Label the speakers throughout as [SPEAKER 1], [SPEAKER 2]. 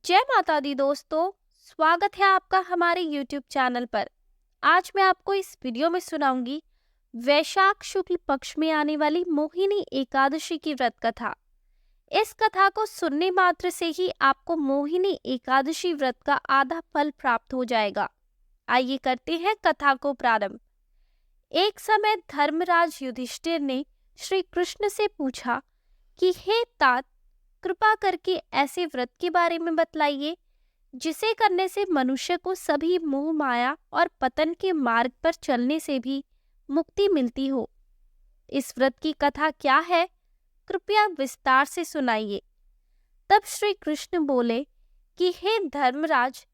[SPEAKER 1] जय माता दी दोस्तों। स्वागत है आपका हमारे YouTube चैनल पर। आज मैं आपको इस वीडियो में सुनाऊंगी वैशाख शुक्ल पक्ष में आने वाली मोहिनी एकादशी की व्रत कथा। इस कथा को सुनने मात्र से ही आपको मोहिनी एकादशी व्रत का आधा फल प्राप्त हो जाएगा। आइए करते हैं कथा को प्रारंभ। एक समय धर्मराज युधिष्ठिर ने श्री कृष्ण से पूछा कि हे तात, कृपा करके ऐसे व्रत के बारे में बतलाइए जिसे करने से मनुष्य को सभी मोह माया और पतन के मार्ग पर चलने से भी मुक्ति मिलती हो। इस व्रत की कथा क्या है, कृपया विस्तार से सुनाइए। तब श्री कृष्ण बोले कि हे धर्मराज,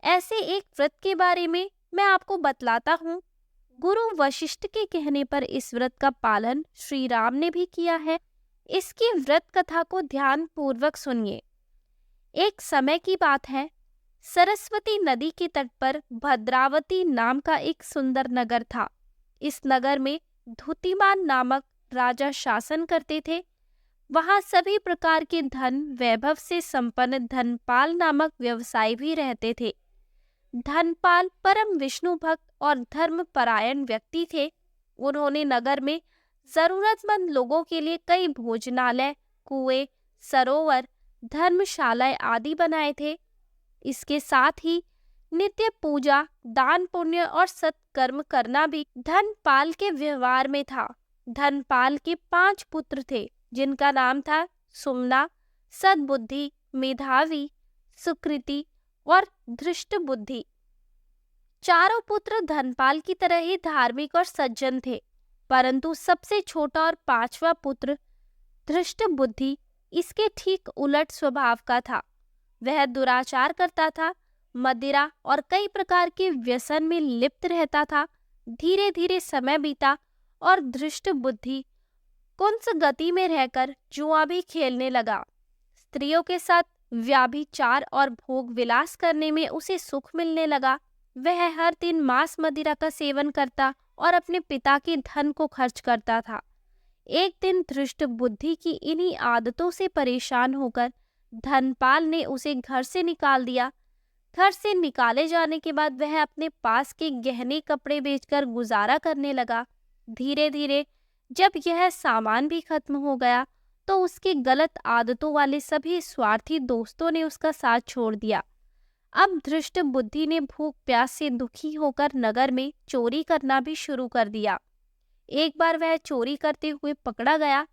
[SPEAKER 1] ऐसे एक व्रत के बारे में मैं आपको बतलाता हूँ। गुरु वशिष्ठ के कहने पर इस व्रत का पालन श्री राम ने भी किया है। इसकी व्रत कथा को ध्यान पूर्वक सुनिए। एक समय की बात है, सरस्वती नदी के तट पर भद्रावती नाम का एक सुंदर नगर था। इस नगर में धूतिमान नामक राजा शासन करते थे। वहां सभी प्रकार के धन वैभव से संपन्न धनपाल नामक व्यवसायी भी रहते थे। धनपाल परम विष्णु भक्त और धर्म परायण व्यक्ति थे। उन्होंने नगर में जरूरतमंद लोगों के लिए कई भोजनालय, कुएं, सरोवर, धर्मशालाएं आदि बनाए थे। इसके साथ ही नित्य पूजा, दान पुण्य और सत्कर्म करना भी धनपाल के व्यवहार में था। धनपाल के 5 पुत्र थे, जिनका नाम था सुमना, सद्बुद्धि, मेधावी, सुकृति और धृष्ट बुद्धि। चारों पुत्र धनपाल की तरह ही धार्मिक और सज्जन थे, परंतु सबसे छोटा और 5वां पुत्र धृष्ट बुद्धि इसके ठीक उलट स्वभाव का था। वह दुराचार करता था, मदिरा और कई प्रकार के व्यसन में लिप्त रहता था। धीरे धीरे समय बीता और धृष्ट बुद्धि कुंस गति में रहकर जुआ भी खेलने लगा। स्त्रियों के साथ व्याभिचार और भोग विलास करने में उसे सुख मिलने लगा। वह हर दिन मांस मदिरा का सेवन करता और अपने पिता के धन को खर्च करता था। एक दिन धृष्ट बुद्धि की इन्हीं आदतों से परेशान होकर धनपाल ने उसे घर से निकाल दिया। घर से निकाले जाने के बाद वह अपने पास के गहने कपड़े बेचकर गुजारा करने लगा। धीरे धीरे जब यह सामान भी खत्म हो गया तो उसके गलत आदतों वाले सभी स्वार्थी दोस्तों ने उसका साथ छोड़ दिया। अब धृष्ट बुद्धि ने भूख प्यास से दुखी होकर नगर में चोरी करना भी शुरू कर दिया। एक बार वह चोरी करते हुए पकड़ा गया।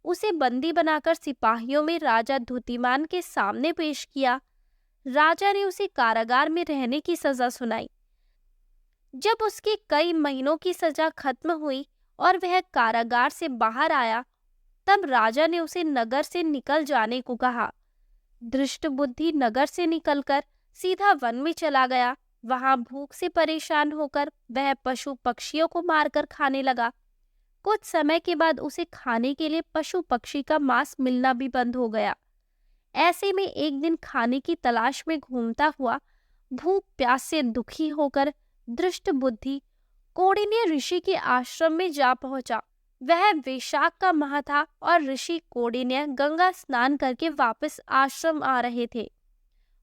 [SPEAKER 1] उसे बंदी बनाकर सिपाहियों में राजा धूतिमान के सामने पेश किया। राजा ने उसे कारागार में रहने की सजा सुनाई। जब उसकी कई महीनों की सजा खत्म हुई और वह कारागार से बाहर आया, तब राजा ने उसे नगर से निकल जाने को कहा। धृष्ट बुद्धि नगर से निकलकर सीधा वन में चला गया। वहां भूख से परेशान होकर वह पशु पक्षियों को मारकर खाने लगा। कुछ समय के बाद उसे खाने के लिए पशु पक्षी का मांस मिलना भी बंद हो गया। ऐसे में एक दिन खाने की तलाश में घूमता हुआ भूख प्यास से दुखी होकर धृष्ट बुद्धि कौंडिन्य ऋषि के आश्रम में जा पहुंचा। वह वैशाख का माह था और ऋषि कौंडिन्य गंगा स्नान करके वापस आश्रम आ रहे थे।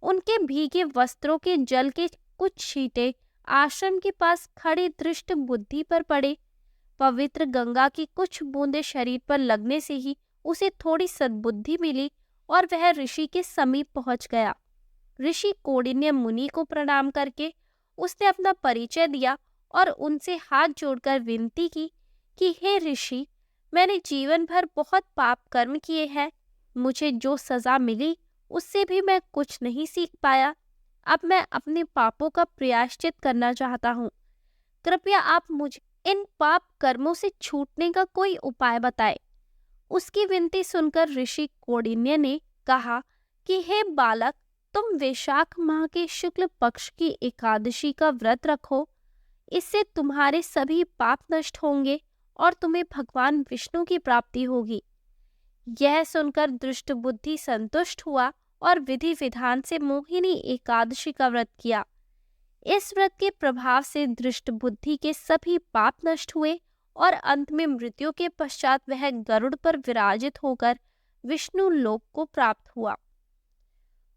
[SPEAKER 1] उनके भीगे वस्त्रों के जल के कुछ छींटे आश्रम के पास खड़े धृष्ट बुद्धि पर पड़े। पवित्र गंगा की कुछ बूंदें शरीर पर लगने से ही उसे थोड़ी सद्बुद्धि मिली और वह ऋषि के समीप पहुंच गया। ऋषि कौंडिन्य मुनि को प्रणाम करके उसने अपना परिचय दिया और उनसे हाथ जोड़कर विनती की कि हे ऋषि, मैंने जीवन भर बहुत पाप कर्म किए हैं। मुझे जो सजा मिली उससे भी मैं कुछ नहीं सीख पाया। अब मैं अपने पापों का प्रायश्चित करना चाहता हूँ। कृपया आप मुझे इन पाप कर्मों से छूटने का कोई उपाय बताएं। उसकी विनती सुनकर ऋषि कौंडिन्य ने कहा कि हे बालक, तुम वैशाख माह के शुक्ल पक्ष की एकादशी का व्रत रखो। इससे तुम्हारे सभी पाप नष्ट होंगे और तुम्हें भगवान विष्णु की प्राप्ति होगी। यह सुनकर धृष्ट बुद्धि संतुष्ट हुआ और विधि विधान से मोहिनी एकादशी का व्रत किया। इस व्रत के प्रभाव से धृष्ट बुद्धि के सभी पाप नष्ट हुए और अंत में मृत्यु के पश्चात वह गरुड़ पर विराजित होकर विष्णु लोक को प्राप्त हुआ।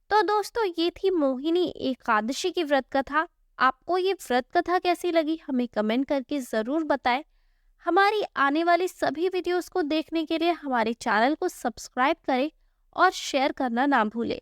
[SPEAKER 1] तो दोस्तों ये थी मोहिनी एकादशी की व्रत कथा। आपको ये व्रत कथा कैसी लगी हमें कमेंट करके ज़रूर बताएं। हमारी आने वाली सभी वीडियोस को देखने के लिए हमारे चैनल को सब्सक्राइब करें और शेयर करना ना भूलें।